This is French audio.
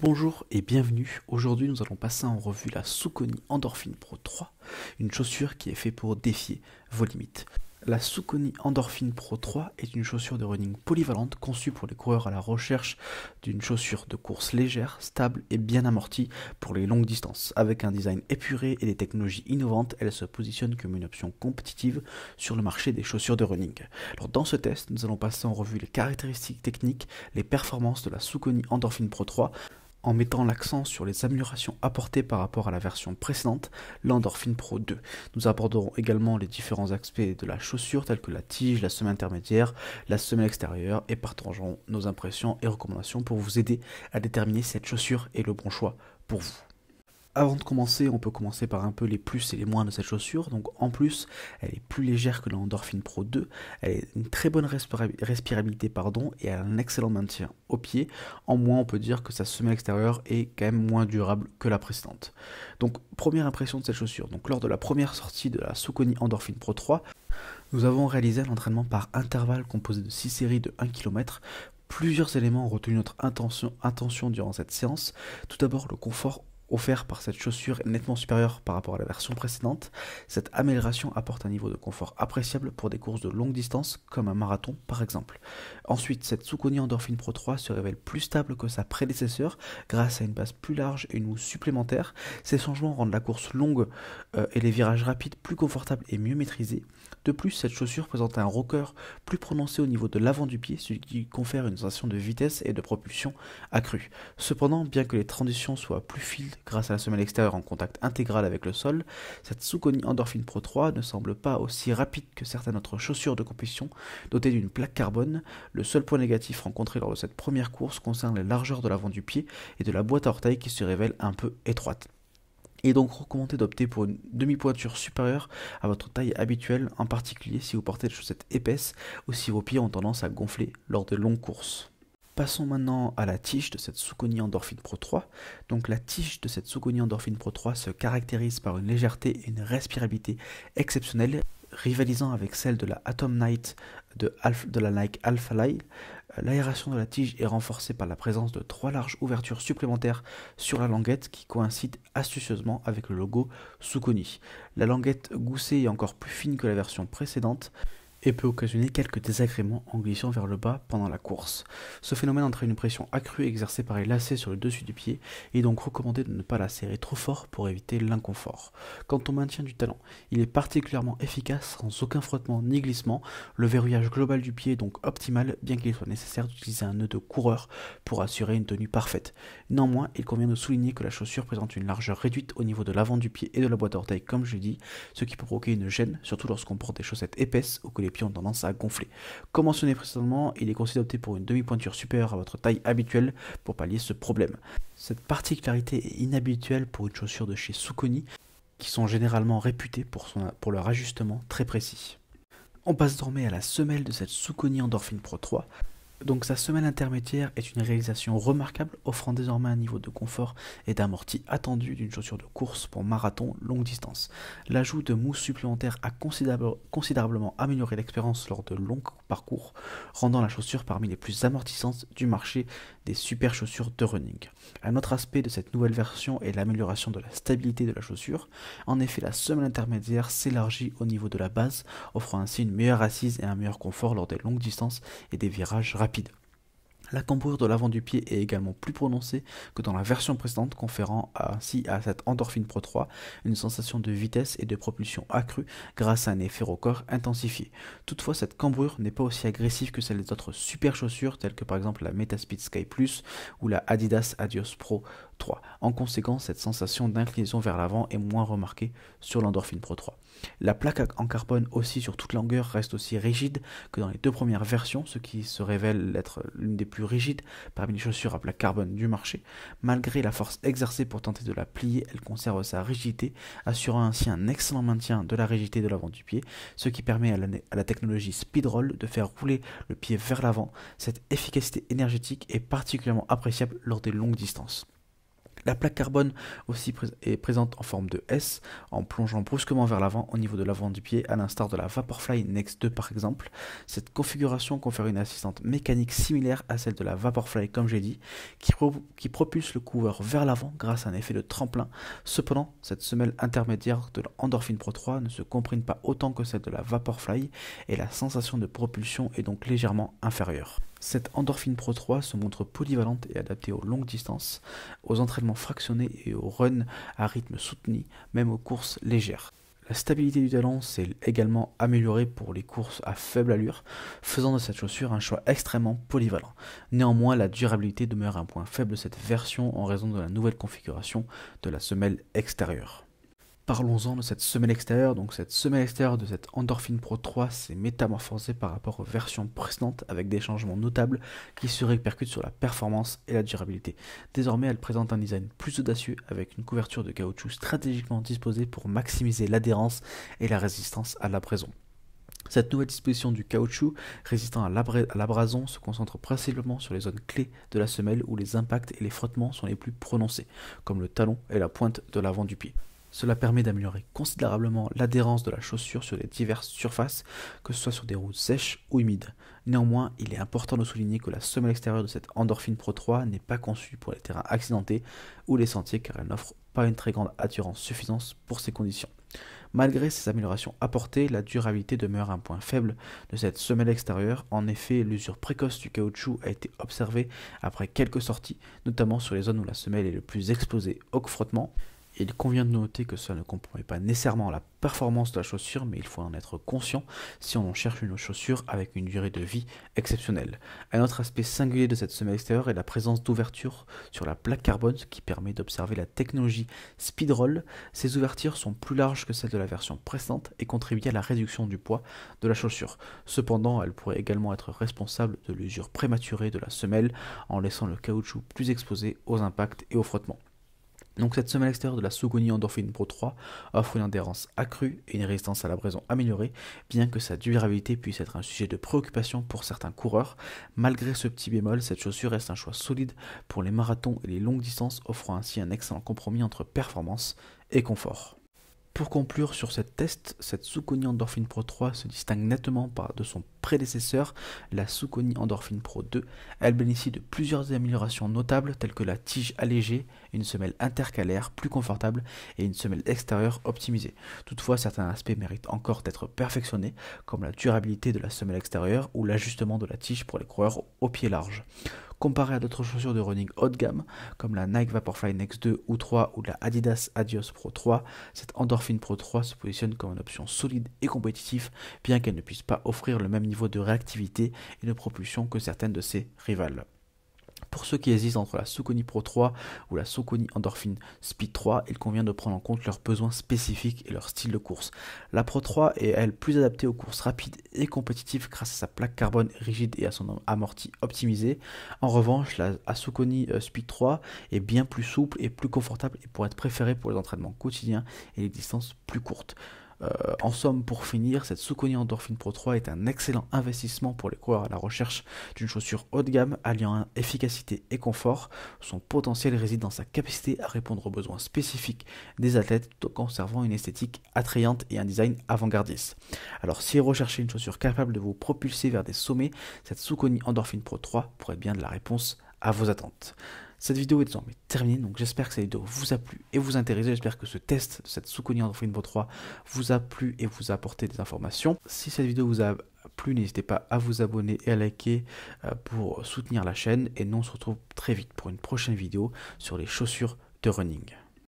Bonjour et bienvenue. Aujourd'hui, nous allons passer en revue la Saucony Endorphin Pro 3, une chaussure qui est faite pour défier vos limites. La Saucony Endorphin Pro 3 est une chaussure de running polyvalente conçue pour les coureurs à la recherche d'une chaussure de course légère, stable et bien amortie pour les longues distances. Avec un design épuré et des technologies innovantes, elle se positionne comme une option compétitive sur le marché des chaussures de running. Alors dans ce test, nous allons passer en revue les caractéristiques techniques, les performances de la Saucony Endorphin Pro 3, en mettant l'accent sur les améliorations apportées par rapport à la version précédente, l'Endorphin Pro 2. Nous aborderons également les différents aspects de la chaussure tels que la tige, la semelle intermédiaire, la semelle extérieure et partagerons nos impressions et recommandations pour vous aider à déterminer si cette chaussure est le bon choix pour vous. Avant de commencer, on peut commencer par un peu les plus et les moins de cette chaussure. Donc en plus, elle est plus légère que l'Endorphin Pro 2, elle a une très bonne respirabilité et elle a un excellent maintien au pied. En moins, on peut dire que sa semelle extérieure est quand même moins durable que la précédente. Donc première impression de cette chaussure. Donc lors de la première sortie de la Saucony Endorphin Pro 3, nous avons réalisé un entraînement par intervalle composé de 6 séries de 1 km. Plusieurs éléments ont retenu notre attention durant cette séance. Tout d'abord, le confort offert par cette chaussure est nettement supérieur par rapport à la version précédente. Cette amélioration apporte un niveau de confort appréciable pour des courses de longue distance comme un marathon par exemple. Ensuite, cette Saucony Endorphin Pro 3 se révèle plus stable que sa prédécesseur grâce à une base plus large et une housse supplémentaire. Ces changements rendent la course longue et les virages rapides plus confortables et mieux maîtrisés. De plus, cette chaussure présente un rocker plus prononcé au niveau de l'avant du pied, ce qui confère une sensation de vitesse et de propulsion accrue. Cependant, bien que les transitions soient plus fluides grâce à la semelle extérieure en contact intégral avec le sol, cette Saucony Endorphin Pro 3 ne semble pas aussi rapide que certaines autres chaussures de compétition dotées d'une plaque carbone. Le seul point négatif rencontré lors de cette première course concerne les largeurs de l'avant du pied et de la boîte à orteils qui se révèle un peu étroite. Il est donc recommandé d'opter pour une demi-pointure supérieure à votre taille habituelle, en particulier si vous portez des chaussettes épaisses ou si vos pieds ont tendance à gonfler lors de longues courses. Passons maintenant à la tige de cette Saucony Endorphin Pro 3. Donc la tige de cette Saucony Endorphin Pro 3 se caractérise par une légèreté et une respirabilité exceptionnelles, rivalisant avec celle de la Atom Night de la Nike Alpha Line. L'aération de la tige est renforcée par la présence de 3 larges ouvertures supplémentaires sur la languette qui coïncident astucieusement avec le logo Saucony. La languette goussée est encore plus fine que la version précédente et peut occasionner quelques désagréments en glissant vers le bas pendant la course. Ce phénomène entraîne une pression accrue exercée par les lacets sur le dessus du pied et est donc recommandé de ne pas la serrer trop fort pour éviter l'inconfort. Quant au maintien du talon, il est particulièrement efficace sans aucun frottement ni glissement. Le verrouillage global du pied est donc optimal, bien qu'il soit nécessaire d'utiliser un nœud de coureur pour assurer une tenue parfaite. Néanmoins, il convient de souligner que la chaussure présente une largeur réduite au niveau de l'avant du pied et de la boîte à orteils comme je l'ai dit, ce qui peut provoquer une gêne, surtout lorsqu'on porte des chaussettes épaisses ou que les pieds ont tendance à gonfler. Comme mentionné précédemment, il est conseillé d'opter pour une demi-pointure supérieure à votre taille habituelle pour pallier ce problème. Cette particularité est inhabituelle pour une chaussure de chez Saucony, qui sont généralement réputées pour leur ajustement très précis. On passe désormais à la semelle de cette Saucony Endorphin Pro 3. Donc sa semelle intermédiaire est une réalisation remarquable, offrant désormais un niveau de confort et d'amorti attendu d'une chaussure de course pour marathon longue distance. L'ajout de mousse supplémentaire a considérablement amélioré l'expérience lors de longs parcours, rendant la chaussure parmi les plus amortissantes du marché des super chaussures de running. Un autre aspect de cette nouvelle version est l'amélioration de la stabilité de la chaussure. En effet, la semelle intermédiaire s'élargit au niveau de la base, offrant ainsi une meilleure assise et un meilleur confort lors des longues distances et des virages rapides. La cambrure de l'avant du pied est également plus prononcée que dans la version précédente, conférant ainsi à cette Endorphin Pro 3 une sensation de vitesse et de propulsion accrue grâce à un effet rocker intensifié. Toutefois, cette cambrure n'est pas aussi agressive que celle des autres super chaussures telles que par exemple la Metaspeed Sky Plus ou la Adidas Adios Pro 3. En conséquence, cette sensation d'inclinaison vers l'avant est moins remarquée sur l'Endorphin Pro 3. La plaque en carbone aussi sur toute longueur reste aussi rigide que dans les deux premières versions, ce qui se révèle être l'une des plus rigides parmi les chaussures à plaque carbone du marché. Malgré la force exercée pour tenter de la plier, elle conserve sa rigidité, assurant ainsi un excellent maintien de la rigidité de l'avant du pied, ce qui permet à la technologie Speedroll de faire rouler le pied vers l'avant. Cette efficacité énergétique est particulièrement appréciable lors des longues distances. La plaque carbone aussi est présente en forme de S, en plongeant brusquement vers l'avant au niveau de l'avant du pied, à l'instar de la Vaporfly Next 2 par exemple. Cette configuration confère une assistante mécanique similaire à celle de la Vaporfly comme j'ai dit, qui propulse le coureur vers l'avant grâce à un effet de tremplin. Cependant, cette semelle intermédiaire de l'Endorphin Pro 3 ne se comprime pas autant que celle de la Vaporfly et la sensation de propulsion est donc légèrement inférieure. Cette Endorphin Pro 3 se montre polyvalente et adaptée aux longues distances, aux entraînements fractionnés et aux runs à rythme soutenu, même aux courses légères. La stabilité du talon s'est également améliorée pour les courses à faible allure, faisant de cette chaussure un choix extrêmement polyvalent. Néanmoins, la durabilité demeure un point faible de cette version en raison de la nouvelle configuration de la semelle extérieure. Parlons-en de cette semelle extérieure. Donc cette semelle extérieure de cette Endorphin Pro 3 s'est métamorphosée par rapport aux versions précédentes avec des changements notables qui se répercutent sur la performance et la durabilité. Désormais, elle présente un design plus audacieux avec une couverture de caoutchouc stratégiquement disposée pour maximiser l'adhérence et la résistance à l'abrasion. Cette nouvelle disposition du caoutchouc résistant à l'abrasion se concentre principalement sur les zones clés de la semelle où les impacts et les frottements sont les plus prononcés, comme le talon et la pointe de l'avant du pied. Cela permet d'améliorer considérablement l'adhérence de la chaussure sur les diverses surfaces, que ce soit sur des routes sèches ou humides. Néanmoins, il est important de souligner que la semelle extérieure de cette Endorphin Pro 3 n'est pas conçue pour les terrains accidentés ou les sentiers car elle n'offre pas une très grande adhérence suffisante pour ces conditions. Malgré ces améliorations apportées, la durabilité demeure un point faible de cette semelle extérieure. En effet, l'usure précoce du caoutchouc a été observée après quelques sorties, notamment sur les zones où la semelle est le plus exposée au frottement. Il convient de noter que cela ne compromet pas nécessairement la performance de la chaussure, mais il faut en être conscient si on cherche une chaussure avec une durée de vie exceptionnelle. Un autre aspect singulier de cette semelle extérieure est la présence d'ouvertures sur la plaque carbone, ce qui permet d'observer la technologie Speedroll. Ces ouvertures sont plus larges que celles de la version précédente et contribuent à la réduction du poids de la chaussure. Cependant, elles pourraient également être responsables de l'usure prématurée de la semelle en laissant le caoutchouc plus exposé aux impacts et aux frottements. Donc cette semelle extérieure de la Saucony Endorphin Pro 3 offre une adhérence accrue et une résistance à l'abrasion améliorée, bien que sa durabilité puisse être un sujet de préoccupation pour certains coureurs. Malgré ce petit bémol, cette chaussure reste un choix solide pour les marathons et les longues distances, offrant ainsi un excellent compromis entre performance et confort. Pour conclure sur cette test, cette Saucony Endorphin Pro 3 se distingue nettement de son prédécesseur, la Saucony Endorphin Pro 2. Elle bénéficie de plusieurs améliorations notables telles que la tige allégée, une semelle intercalaire plus confortable et une semelle extérieure optimisée. Toutefois, certains aspects méritent encore d'être perfectionnés, comme la durabilité de la semelle extérieure ou l'ajustement de la tige pour les coureurs au pied large. Comparé à d'autres chaussures de running haut de gamme, comme la Nike Vaporfly Next 2 ou 3 ou la Adidas Adios Pro 3, cette Endorphin Pro 3 se positionne comme une option solide et compétitive, bien qu'elle ne puisse pas offrir le même niveau de réactivité et de propulsion que certaines de ses rivales. Pour ceux qui hésitent entre la Saucony Pro 3 ou la Saucony Endorphin Speed 3, il convient de prendre en compte leurs besoins spécifiques et leur style de course. La Pro 3 est elle plus adaptée aux courses rapides et compétitives grâce à sa plaque carbone rigide et à son amorti optimisé. En revanche, la Saucony Speed 3 est bien plus souple et plus confortable et pourrait être préférée pour les entraînements quotidiens et les distances plus courtes. En somme, pour finir, cette Saucony Endorphin Pro 3 est un excellent investissement pour les coureurs à la recherche d'une chaussure haut de gamme alliant efficacité et confort. Son potentiel réside dans sa capacité à répondre aux besoins spécifiques des athlètes tout en conservant une esthétique attrayante et un design avant-gardiste. Alors si vous recherchez une chaussure capable de vous propulser vers des sommets, cette Saucony Endorphin Pro 3 pourrait être bien de la réponse à vos attentes. Cette vidéo est désormais terminée, donc j'espère que cette vidéo vous a plu et vous intéresse. J'espère que ce test de cette Saucony Endorphin Pro 3 vous a plu et vous a apporté des informations. Si cette vidéo vous a plu, n'hésitez pas à vous abonner et à liker pour soutenir la chaîne. Et nous on se retrouve très vite pour une prochaine vidéo sur les chaussures de running.